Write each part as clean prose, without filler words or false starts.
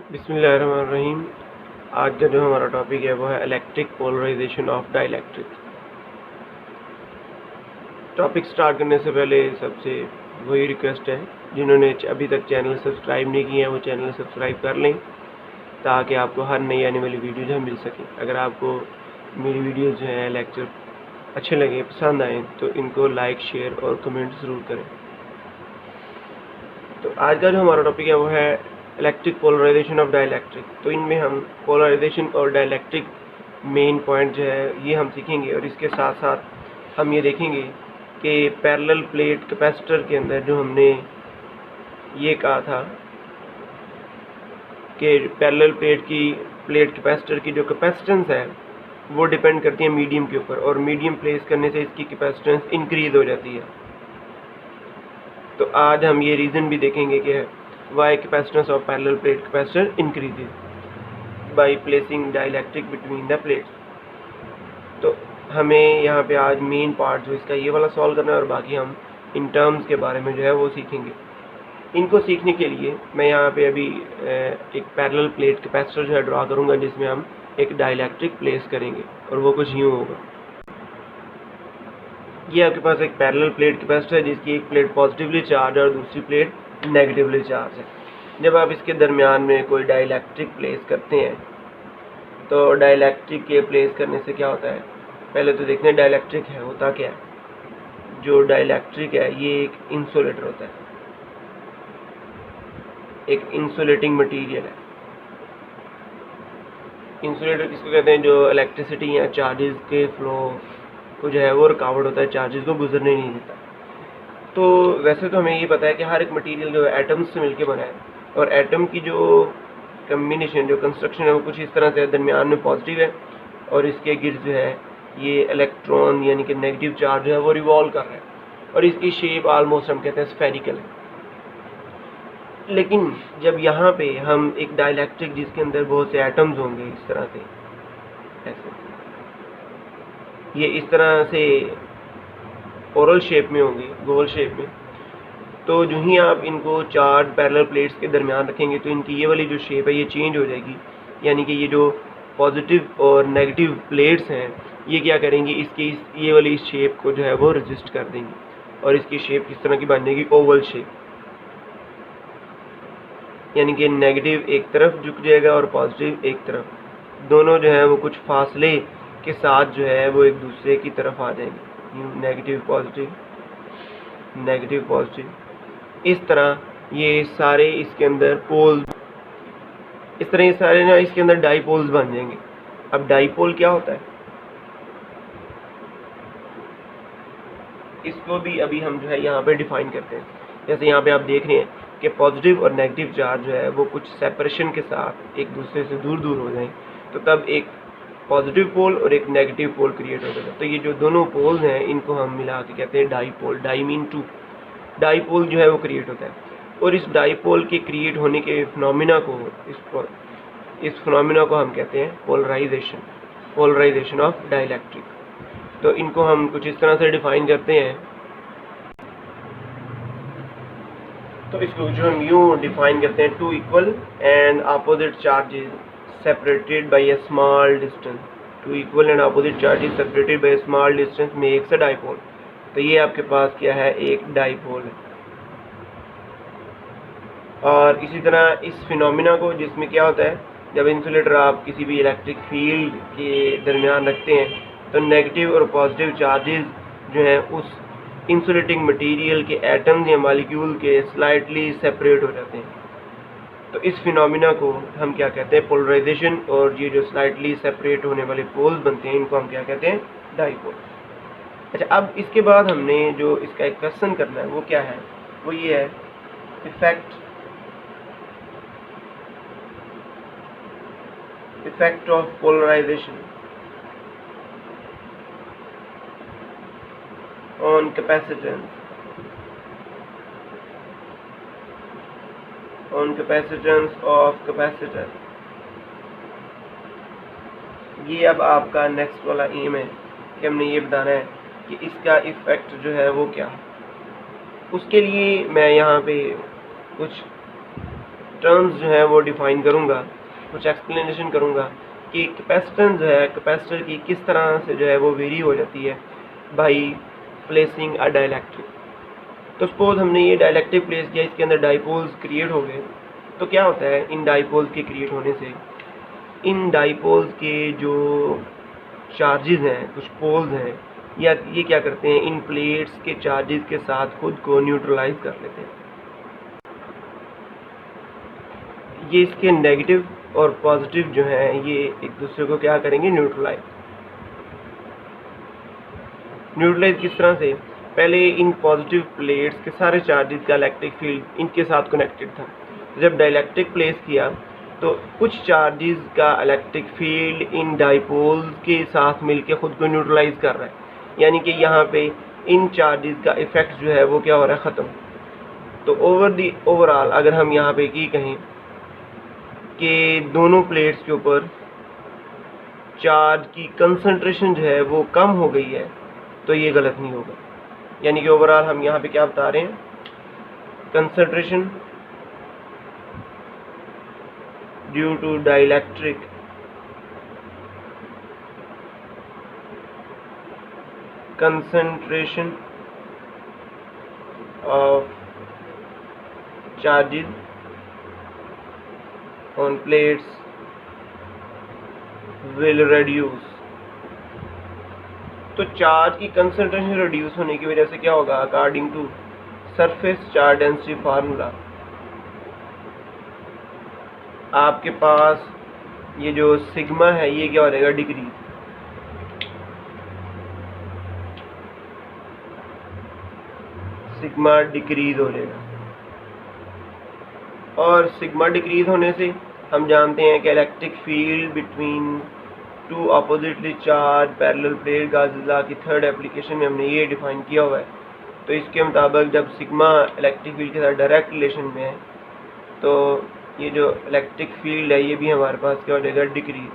बिस्मिल्लाहिर्रहमानिर्रहीम। आज का जो हमारा टॉपिक है वो है electric polarization of dielectric. Topic start करने से पहले सबसे वही रिक्वेस्ट है, जिन्होंने अभी तक चैनल सब्सक्राइब नहीं किया है वो चैनल सब्सक्राइब कर लें ताकि आपको हर नई आने वाली वीडियो जो है मिल सके। अगर आपको मेरी वीडियोज़ जो है लेक्चर अच्छे लगे, पसंद आए, तो इनको लाइक, शेयर और कमेंट ज़रूर करें। तो आज का जो हमारा टॉपिक है वो है इलेक्ट्रिक पोलराइजेशन ऑफ डाइलेक्ट्रिक। तो इनमें हम पोलराइजेशन और डाइलेक्ट्रिक मेन पॉइंट जो है ये हम सीखेंगे, और इसके साथ साथ हम ये देखेंगे कि पैरेलल प्लेट कैपेसिटर के अंदर जो हमने ये कहा था कि पैरेलल प्लेट कैपेसिटर की जो कैपेसिटेंस है वो डिपेंड करती है मीडियम के ऊपर, और मीडियम प्लेस करने से इसकी कैपेसिटेंस इंक्रीज हो जाती है। तो आज हम ये रीज़न भी देखेंगे कि why capacitance of parallel plate capacitor increases by placing dielectric between the plates. तो हमें यहाँ पे आज मेन पार्ट जो इसका ये वाला सॉल्व करना है, और बाकी हम इन टर्म्स के बारे में जो है वो सीखेंगे। इनको सीखने के लिए मैं यहाँ पे अभी एक पैरेलल प्लेट कैपेसिटर जो है ड्रा करूँगा, जिसमें हम एक डाइलेक्ट्रिक प्लेस करेंगे, और वो कुछ यूँ होगा। ये आपके पास एक पैरेलल प्लेट कैपेसिटर है जिसकी एक प्लेट पॉजिटिवली चार्ज है और दूसरी प्लेट नेगेटिवली चार्ज है। जब आप इसके दरमियान में कोई डाइलेक्ट्रिक प्लेस करते हैं, तो डाइलेक्ट्रिक के प्लेस करने से क्या होता है, पहले तो देखते हैं डाइलेक्ट्रिक है होता क्या है। जो डाइलेक्ट्रिक है ये एक इंसुलेटर होता है, एक इंसुलेटिंग मटीरियल है। इंसुलेटर किसको कहते हैं? जो इलेक्ट्रिसिटी या चार्जेस के फ्लो को जो है वो रुकावट होता है, चार्जेस को गुजरने नहीं देता। तो वैसे तो हमें ये पता है कि हर एक मटेरियल जो है एटम्स से मिलके बना है, और एटम की जो कम्बिनेशन, जो कंस्ट्रक्शन है वो कुछ इस तरह से दरमियान में पॉजिटिव है, और इसके गिर्द जो है ये इलेक्ट्रॉन यानी कि नेगेटिव चार्ज जो है वो रिवॉल्व कर रहा है, और इसकी शेप ऑलमोस्ट हम कहते हैं स्फेरिकल है। लेकिन जब यहाँ पे हम एक डाइलेक्ट्रिक जिसके अंदर बहुत से एटम्स होंगे इस तरह से, ऐसे ये इस तरह से ओरल शेप में होंगे, गोल शेप में, तो जो ही आप इनको चार पैरेलल प्लेट्स के दरमियान रखेंगे तो इनकी ये वाली जो शेप है ये चेंज हो जाएगी। यानी कि ये जो पॉजिटिव और नेगेटिव प्लेट्स हैं ये क्या करेंगी, इसकी ये वाली शेप को जो है वो रेजिस्ट कर देंगी, और इसकी शेप किस तरह की बन जाएगी, ओवल शेप। यानी कि नेगेटिव एक तरफ झुक जाएगा और पॉजिटिव एक तरफ, दोनों जो है वो कुछ फासले के साथ जो है वो एक दूसरे की तरफ आ जाएंगे। नेगेटिव पॉजिटिव, नेगेटिव पॉजिटिव, इस तरह ये सारे इसके अंदर पोल्स, इस तरह ये सारे ना इसके अंदर डाईपोल्स बन जाएंगे। अब डाईपोल क्या होता है, इसको भी अभी हम जो है यहाँ पे डिफाइन करते हैं। जैसे यहाँ पे आप देख रहे हैं कि पॉजिटिव और नेगेटिव चार्ज जो है वो कुछ सेपरेशन के साथ एक दूसरे से दूर दूर हो जाएं, तो तब एक पॉजिटिव पोल और एक नेगेटिव पोल क्रिएट हो जाएगा। तो ये जो दोनों पोल्स हैं इनको हम मिला के कहते हैं dipole. Di mean two, dipole जो है वो क्रिएट होता है, और इस डाईपोल के क्रिएट होने के फिनोमिना को, इस फिनोमिना को हम कहते हैं पोलराइजेशन, पोलराइजेशन ऑफ डाइलेक्ट्रिक। तो इनको हम कुछ इस तरह से डिफाइन करते हैं। तो इसको जो हम यूँ डिफाइन करते हैं, two equal and opposite charges separated by a small distance. Two equal and opposite charges separated by a small distance makes a dipole. तो ये आपके पास क्या है, एक डाइपोल है। और इसी तरह इस फिनोमिना को, जिसमें क्या होता है, जब इंसुलेटर आप किसी भी इलेक्ट्रिक फील्ड के दरमियान रखते हैं तो नेगेटिव और पॉजिटिव चार्जेस जो हैं उस इंसुलेटिंग मटेरियल के एटम्स या मॉलिक्यूल के स्लाइटली सेपरेट हो जाते हैं। तो इस फिनोमिना को हम क्या कहते हैं, पोलराइजेशन। और ये जो स्लाइटली सेपरेट होने वाले पोल्स बनते हैं इनको हम क्या कहते हैं, डाइपोल। अच्छा, अब इसके बाद हमने जो इसका एक क्वेश्चन करना है वो क्या है, वो ये है effect of polarization on capacitance, on capacitance of capacitor। ये अब आपका नेक्स्ट वाला एम है कि हमने ये बताना है कि इसका इफेक्ट जो है वो क्या है। उसके लिए मैं यहाँ पे कुछ टर्म्स जो है वो डिफाइन करूँगा, कुछ एक्सप्लेनेशन करूँगा कि कैपेसिटेंस जो है, कैपेसिटर की किस तरह से जो है वो वेरी हो जाती है बाई प्लेसिंग अ डाइलेक्ट्रिक। तो सपोज हमने ये डाइलेक्ट्रिक प्लेस किया, इसके अंदर डाइपोल्स क्रिएट हो गए, तो क्या होता है इन डाइपोल्स के क्रिएट होने से, इन डाइपोल्स के जो चार्जेस हैं, कुछ पोल्स हैं, या ये क्या करते हैं, इन प्लेट्स के चार्जेस के साथ खुद को न्यूट्रलाइज कर लेते हैं। ये इसके नेगेटिव और पॉजिटिव जो हैं ये एक दूसरे को क्या करेंगे, न्यूट्रलाइज किस तरह से, पहले इन पॉजिटिव प्लेट्स के सारे चार्जेस का इलेक्ट्रिक फील्ड इनके साथ कनेक्टेड था। जब डाइलेक्ट्रिक प्लेस किया तो कुछ चार्जेस का इलेक्ट्रिक फील्ड इन डाइपोल्स के साथ मिलके खुद को न्यूट्रलाइज कर रहा है, यानी कि यहाँ पे इन चार्जेस का इफेक्ट जो है वो क्या हो रहा है, ख़त्म। तो ओवरऑल अगर हम यहाँ पे की कहें कि दोनों प्लेट्स के ऊपर चार्ज की कंसंट्रेशन जो है वो कम हो गई है, तो ये गलत नहीं होगा। यानी कि ओवरऑल हम यहाँ पे क्या बता रहे हैं, concentration due to dielectric concentration of charges on plates will reduce। तो चार्ज की कंसंट्रेशन रिड्यूस होने की वजह से क्या होगा, according to surface charge density formula, आपके पास ये जो सिग्मा है ये क्या हो जाएगा, डिक्रीज। सिग्मा डिक्रीज हो जाएगा, और सिग्मा डिक्रीज होने से हम जानते हैं कि electric field between two oppositely charge parallel plate गाज़िला की थर्ड एप्लीकेशन में हमने ये डिफाइन किया हुआ है। तो इसके मुताबिक जब सिग्मा इलेक्ट्रिक फील्ड के साथ डायरेक्ट रिलेशन में है तो ये जो इलेक्ट्रिक फील्ड है ये भी हमारे पास क्या हो जाएगा, डिक्रीज।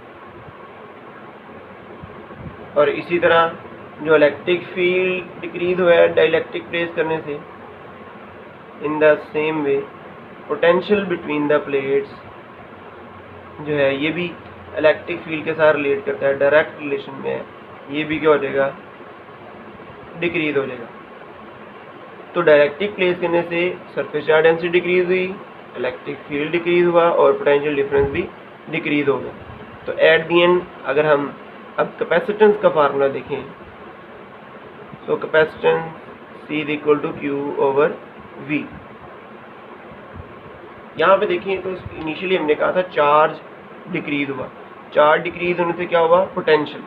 और इसी तरह जो इलेक्ट्रिक फील्ड डिक्रीज हुआ है डाइलेक्ट्रिक प्लेस करने से, in the same way potential between the plates जो है ये भी इलेक्ट्रिक फील्ड के साथ रिलेट करता है, डायरेक्ट रिलेशन में है, ये भी क्या हो जाएगा, डिक्रीज हो जाएगा। तो डाइलेक्ट्रिक प्लेस करने से सरफेस चार्ज डेंसिटी डिक्रीज हुई, इलेक्ट्रिक फील्ड डिक्रीज हुआ और पोटेंशियल डिफरेंस भी डिक्रीज हो गया। तो एट दी एंड अगर हम अब कैपेसिटेंस का फार्मूला देखें, तो capacitance C is equal to Q/V। यहाँ पे देखिए तो इनिशियली हमने कहा था चार्ज डिक्रीज हुआ, चार्ज डिक्रीज होने से क्या हुआ, पोटेंशियल।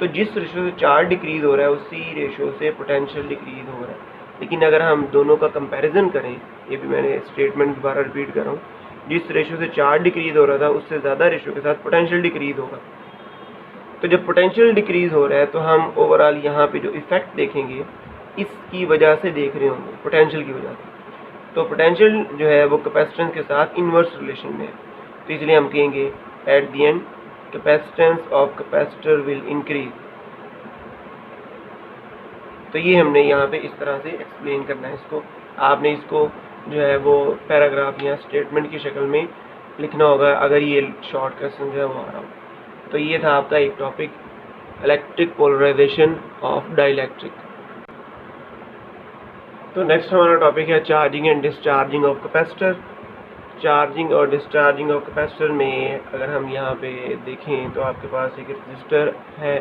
तो जिस रेशो से चार्ज डिक्रीज हो रहा है उसी रेशो से पोटेंशियल डिक्रीज हो रहा है। लेकिन अगर हम दोनों का कंपैरिजन करें, ये भी मैंने स्टेटमेंट दोबारा रिपीट कर रहा हूँ, जिस रेशो से चार्ज डिक्रीज हो रहा था उससे ज़्यादा रेशो के साथ पोटेंशियल डिक्रीज होगा। तो जब पोटेंशियल डिक्रीज हो रहा है तो हम ओवरऑल यहाँ पे जो इफेक्ट देखेंगे इसकी वजह से देख रहे होंगे, पोटेंशियल की वजह से। तो पोटेंशियल जो है वो कैपेसिटेंस के साथ इन्वर्स रिलेशन में है, तो इसलिए हम कहेंगे at the end capacitance of capacitor will increase. तो ये हमने यहाँ पे इस तरह से एक्सप्लेन करना है इसको। आपने इसको जो है वो पैराग्राफ या स्टेटमेंट की शक्ल में लिखना होगा अगर ये शॉर्ट क्वेश्चन जो है वो आ रहा हो। तो ये था आपका एक topic, electric polarization of dielectric. तो नेक्स्ट हमारा टॉपिक है charging and discharging of capacitor. Charging और डिस्चार्जिंग ऑफ कैपेसिटर में अगर हम यहाँ पे देखें तो आपके पास एक रजिस्टर है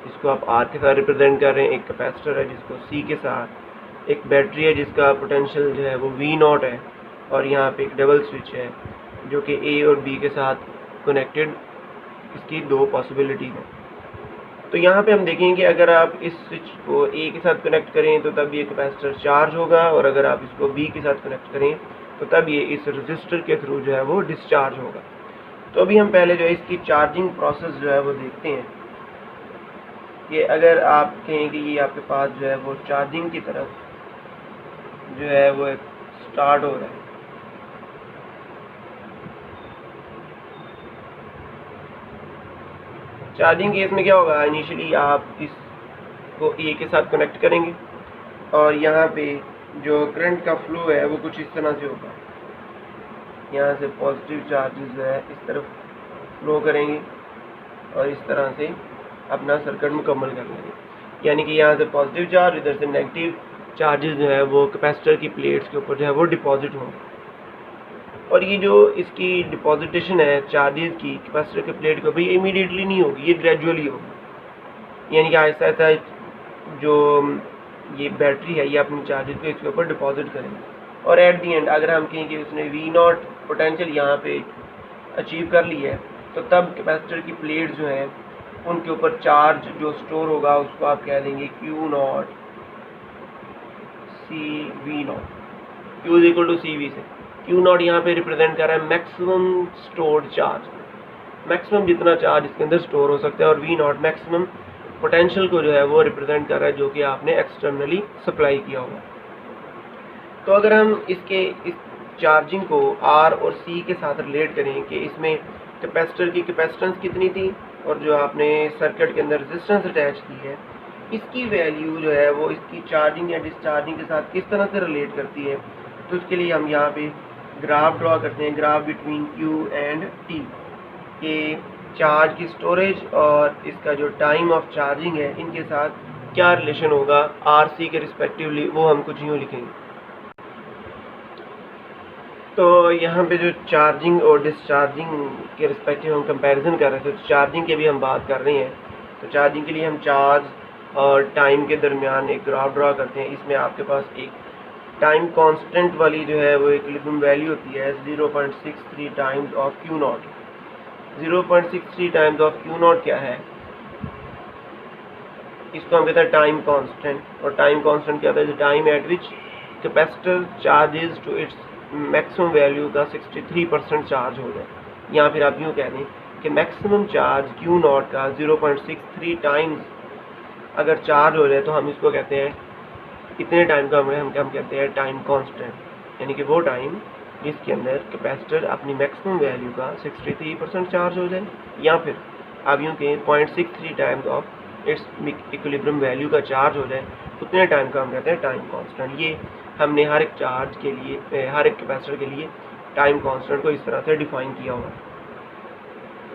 जिसको आप R के साथ रिप्रेजेंट कर रहे हैं, एक कैपेसिटर है जिसको C के साथ, एक बैटरी है जिसका पोटेंशियल जो है वो V0 है, और यहाँ पे एक डबल स्विच है जो कि A और B के साथ कनेक्टेड, इसकी दो पॉसिबिलिटीज़ हैं। तो यहाँ पे हम देखेंगे अगर आप इस स्विच को A के साथ कनेक्ट करें तो तब ये कैपेसिटर चार्ज होगा, और अगर आप इसको B के साथ कनेक्ट करें तो तब ये इस रजिस्टर के थ्रू जो है वो डिस्चार्ज होगा। तो अभी हम पहले जो है इसकी चार्जिंग प्रोसेस जो है वो देखते हैं कि अगर आप कहें कि ये आपके पास जो है वो चार्जिंग की तरफ जो है वो स्टार्ट हो रहा है, चार्जिंग केस में क्या होगा, इनिशियली आप इसको A के साथ कनेक्ट करेंगे और यहाँ पे जो करंट का फ्लो है वो कुछ इस तरह से होगा। यहाँ से पॉजिटिव चार्जेस जो है इस तरफ फ्लो करेंगे और इस तरह से अपना सर्किट मुकम्मल कर लेंगे। यानी कि यहाँ से पॉजिटिव चार्ज, इधर से नेगेटिव चार्जेस जो है वो कैपेसिटर की प्लेट्स के ऊपर जो है वो डिपॉजिट होंगे। और ये जो इसकी डिपॉजिटेशन है चार्जेस की कैपेसिटर के प्लेट के ऊपर, ये इमीडिएटली नहीं होगी, ये ग्रेजुअली होगी। यानी कि आहिस्ता आहिस्ता जो ये बैटरी है ये अपनी चार्जेस को इसके ऊपर डिपॉजिट करेंगे। और एट दी एंड अगर हम कहें कि उसने V0 पोटेंशियल यहाँ पे अचीव कर ली है, तो तब कैपेसिटर की प्लेट जो है उनके ऊपर चार्ज जो स्टोर होगा उसको आप कह देंगे Q0 CV0। Q is equal to CV से Q0 यहाँ पे रिप्रेजेंट कर रहा है मैक्सिमम स्टोर्ड चार्ज, मैक्सिमम जितना चार्ज इसके अंदर स्टोर हो सकता है। और V0 मैक्सिमम पोटेंशियल को जो है वो रिप्रेजेंट कर रहा है जो कि आपने एक्सटर्नली सप्लाई किया होगा। तो अगर हम इस चार्जिंग को R और C के साथ रिलेट करें कि इसमें कैपेसिटर की कैपेसिटेंस कितनी थी और जो आपने सर्किट के अंदर रेजिस्टेंस अटैच की है, इसकी वैल्यू जो है वो इसकी चार्जिंग या डिस्चार्जिंग के साथ किस तरह से रिलेट करती है, तो उसके लिए हम यहाँ पे ग्राफ ड्रॉ करते हैं, graph between Q and T के चार्ज की स्टोरेज और इसका जो टाइम ऑफ चार्जिंग है इनके साथ क्या रिलेशन होगा RC के रिस्पेक्टिवली, वो हम कुछ यूँ लिखेंगे। तो यहाँ पे जो चार्जिंग और डिस्चार्जिंग के रिस्पेक्टिव हम कंपैरिजन कर रहे थे, तो चार्जिंग की भी हम बात कर रहे हैं। तो चार्जिंग के लिए हम चार्ज और टाइम के दरमियान एक ग्राफ ड्रॉ करते हैं। इसमें आपके पास एक टाइम कांस्टेंट वाली जो है वो इक्विलिब्रियम वैल्यू होती है 0.63 times of Q0। 0.63 times of Q0 क्या है, इसको हम कहते हैं टाइम कांस्टेंट। और टाइम कांस्टेंट क्या होता है, time at which capacitor charges to its maximum value का 63% चार्ज हो जाए। या फिर आप यूँ कह दें कि मैक्सिमम चार्ज Q0 का 0.63 टाइम्स अगर चार्ज हो जाए तो हम इसको कहते हैं, इतने टाइम का हम कहते हैं टाइम कांस्टेंट। यानी कि वो टाइम जिसके अंदर कैपेसिटर अपनी मैक्सिमम वैल्यू का 63% चार्ज हो जाए, या फिर आप यूँ कहें 0.63 times of its equilibrium value का चार्ज हो जाए, उतने टाइम का हम कहते हैं टाइम कांस्टेंट। ये हमने हर एक चार्ज के लिए, हर एक कैपेसिटर के लिए टाइम कांस्टेंट को इस तरह से डिफाइन किया हुआ है।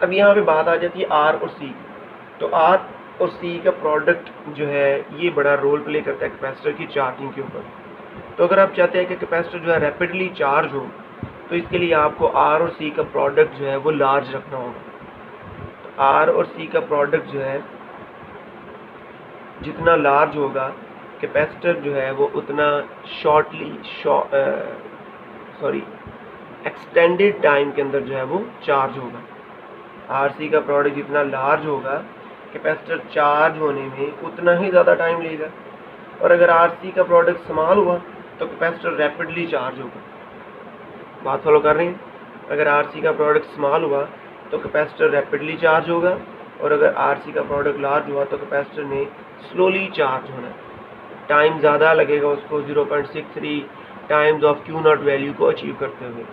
अब यहाँ पे बात आ जाती है R और C। तो R और C का प्रोडक्ट जो है ये बड़ा रोल प्ले करता है कैपेसिटर की चार्जिंग के ऊपर। तो अगर आप चाहते हैं कि कैपेसिटर जो है रैपिडली चार्ज हो, तो इसके लिए आपको R और C का प्रोडक्ट जो है वो लार्ज रखना होगा। तो R और C का प्रोडक्ट जो है जितना लार्ज होगा, कैपेसिटर जो है वो उतना एक्सटेंडेड टाइम के अंदर जो है वो चार्ज होगा। RC का प्रोडक्ट जितना लार्ज होगा, कैपेसिटर चार्ज होने में उतना ही ज़्यादा टाइम लेगा। और अगर RC का प्रोडक्ट स्मॉल हुआ तो कैपेसिटर रैपिडली चार्ज होगा। बात फॉलो कर रहे हैं? अगर RC का प्रोडक्ट स्मॉल हुआ तो कैपेसिटर रैपिडली चार्ज होगा, और अगर RC का प्रोडक्ट लार्ज हुआ तो कैपेसिटर ने स्लोली चार्ज होना है, टाइम ज़्यादा लगेगा उसको 0.63 टाइम्स ऑफ Q0 वैल्यू को अचीव करते हुए।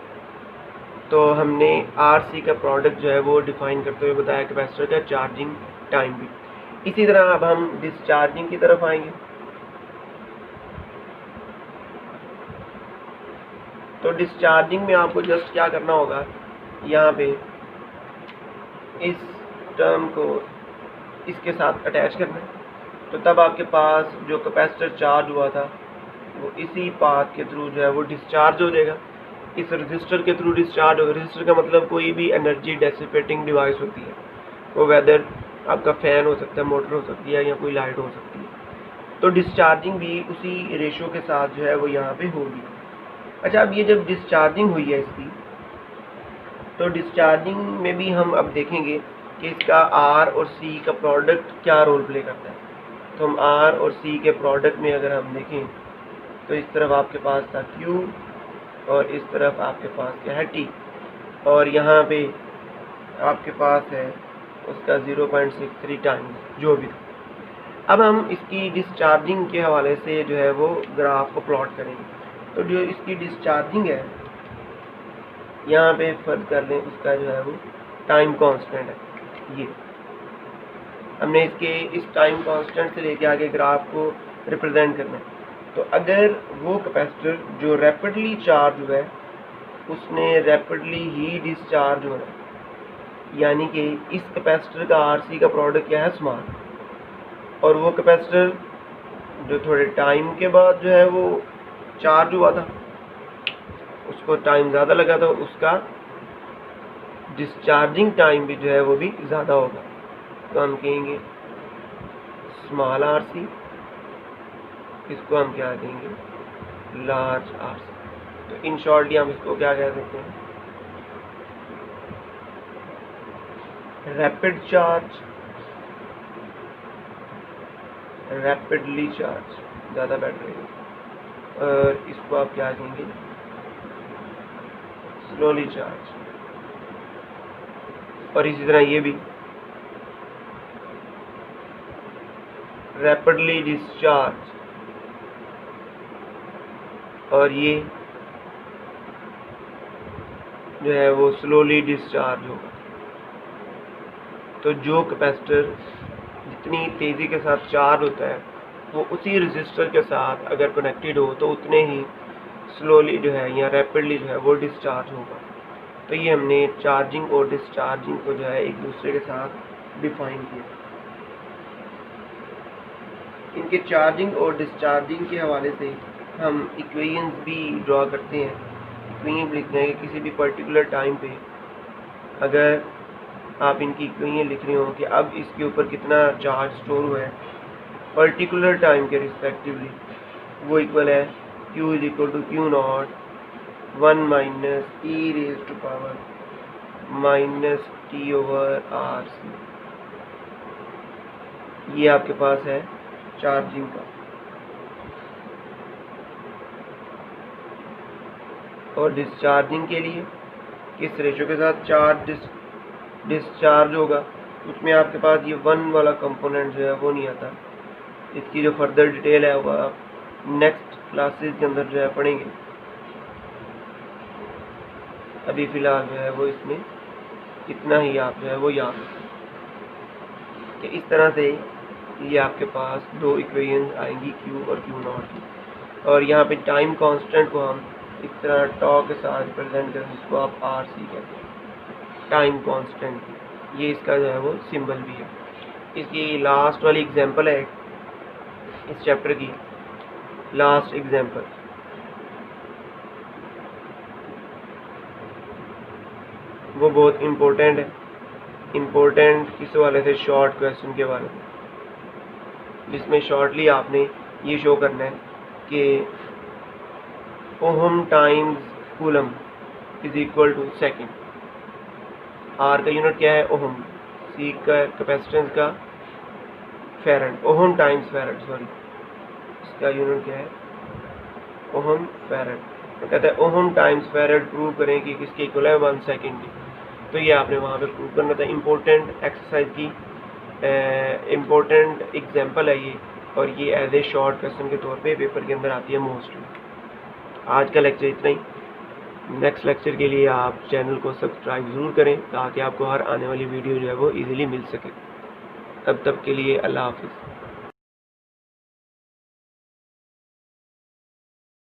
तो हमने RC का प्रोडक्ट जो है वो डिफाइन करते हुए बताया कैपेसिटर का चार्जिंग टाइम भी। इसी तरह अब हम डिस्चार्जिंग की तरफ आएंगे। तो डिस्चार्जिंग में आपको जस्ट क्या करना होगा, यहाँ पे इस टर्म को इसके साथ अटैच करना है। तो तब आपके पास जो कैपेसिटर चार्ज हुआ था वो इसी पाथ के थ्रू जो है वो डिस्चार्ज हो जाएगा, इस रजिस्टर के थ्रू डिस्चार्ज होगा। रजिस्टर का मतलब कोई भी एनर्जी डेसिपेटिंग डिवाइस होती है, वो वेदर आपका फ़ैन हो सकता है, मोटर हो सकती है, या कोई लाइट हो सकती है। तो डिस्चार्जिंग भी उसी रेशो के साथ जो है वो यहाँ पे होगी। अच्छा, अब ये जब डिस्चार्जिंग हुई है इसकी, तो डिस्चार्जिंग में भी हम अब देखेंगे कि इसका R और C का प्रोडक्ट क्या रोल प्ले करता है। तो हम R और C के प्रोडक्ट में अगर हम देखें तो इस तरफ आपके पास था Q और इस तरफ आपके पास क्या है T, और यहाँ पे आपके पास है उसका 0.63 टाइम्स जो भी था। अब हम इसकी डिस्चार्जिंग के हवाले से जो है वो ग्राफ को प्लॉट करेंगे। तो जो इसकी डिस्चार्जिंग है यहाँ पे फर्ज कर लें, उसका जो है वो टाइम कांस्टेंट है। ये हमने इसके इस टाइम कांस्टेंट से लेके आगे ग्राफ को रिप्रेजेंट करना है। तो अगर वो कैपेसिटर जो रैपिडली चार्ज हुआ है उसने रैपिडली ही डिस्चार्ज होना है, यानी कि इस कैपेसिटर का आरसी का प्रोडक्ट क्या है, स्मॉल, और वो कैपेसिटर जो थोड़े टाइम के बाद जो है वो चार्ज हुआ था, उसको टाइम ज़्यादा लगा तो उसका डिस्चार्जिंग टाइम भी जो है वो भी ज़्यादा होगा। तो हम कहेंगे स्मॉल आरसी, इसको हम क्या कहेंगे, लार्ज आरसी। तो इन शॉर्टली हम इसको क्या कह सकते हैं, रैपिड चार्ज, रैपिडली चार्ज ज़्यादा बेटर है, और इसको आप क्या कहेंगे, स्लोली चार्ज। और इसी तरह ये भी रैपिडली डिस्चार्ज, और ये जो है वो स्लोली डिस्चार्ज होगा। तो जो कैपेसिटर जितनी तेज़ी के साथ चार्ज होता है वो उसी रजिस्टर के साथ अगर कनेक्टेड हो तो उतने ही स्लोली जो है या रैपिडली जो है वो डिस्चार्ज होगा। तो ये हमने चार्जिंग और डिस्चार्जिंग को जो है एक दूसरे के साथ डिफाइन किया। इनके चार्जिंग और डिस्चार्जिंग के हवाले से हम इक्वेशंस भी ड्रॉ करते हैं। इक्वेशन लिखते हैं कि किसी भी पर्टिकुलर टाइम पे अगर आप इनकी इक्वेशन लिख रहे हो कि अब इसके ऊपर कितना चार्ज स्टोर हुआ है पर्टिकुलर टाइम के रिस्पेक्टिवली, वो इक्वल है Q is equal to Q naught 1 minus e raise to power minus t over R C. ये आपके पास है चार्जिंग का। और डिस्चार्जिंग के लिए किस रेशो के साथ चार्ज डिस्चार्ज होगा, उसमें आपके पास ये 1 वाला कंपोनेंट जो है वो नहीं आता। इसकी जो फर्दर डिटेल है वो आप नेक्स्ट क्लासेस के अंदर जो है पढ़ेंगे। अभी फ़िलहाल जो है वो इसमें इतना ही आप जो है वो याद रखें कि इस तरह से ये आपके पास दो इक्वेशन आएंगी Q और Q नॉट की। और यहाँ पे टाइम कांस्टेंट को हम इस तरह टॉ के साथ रिप्रेजेंट करें, जिसको आप RC कहते हैं, टाइम कांस्टेंट। ये इसका जो है वो सिंबल भी है। इसकी लास्ट वाली एग्जांपल है इस चैप्टर की, लास्ट एग्जांपल। वो बहुत इम्पोर्टेंट है, इम्पोर्टेंट इस वाले से शॉर्ट क्वेश्चन के बारे में, जिसमें शॉर्टली आपने ये शो करना है कि ohm times coulomb is equal to second. R का यूनिट क्या है, ओहम। सी का कैपेसिटेंस का farad, ohm times farad, sorry, इसका यूनिट क्या है, ओहम फेरेड। तो कहते हैं ओहम टाइम्स फेरेड प्रूव करें कि किसके इक्वल है, 1 सेकेंड की। तो ये आपने वहाँ पे प्रूव करना था। इम्पोर्टेंट एक्सरसाइज की इम्पोर्टेंट एग्जांपल है ये, और ये एज ए शॉर्ट क्वेश्चन के तौर पे पेपर के अंदर आती है मोस्टली। आज का लेक्चर इतना ही। नेक्स्ट लेक्चर के लिए आप चैनल को सब्सक्राइब ज़रूर करें ताकि आपको हर आने वाली वीडियो जो है वो इजीली मिल सके। तब तक के लिए अल्लाह हाफिज़।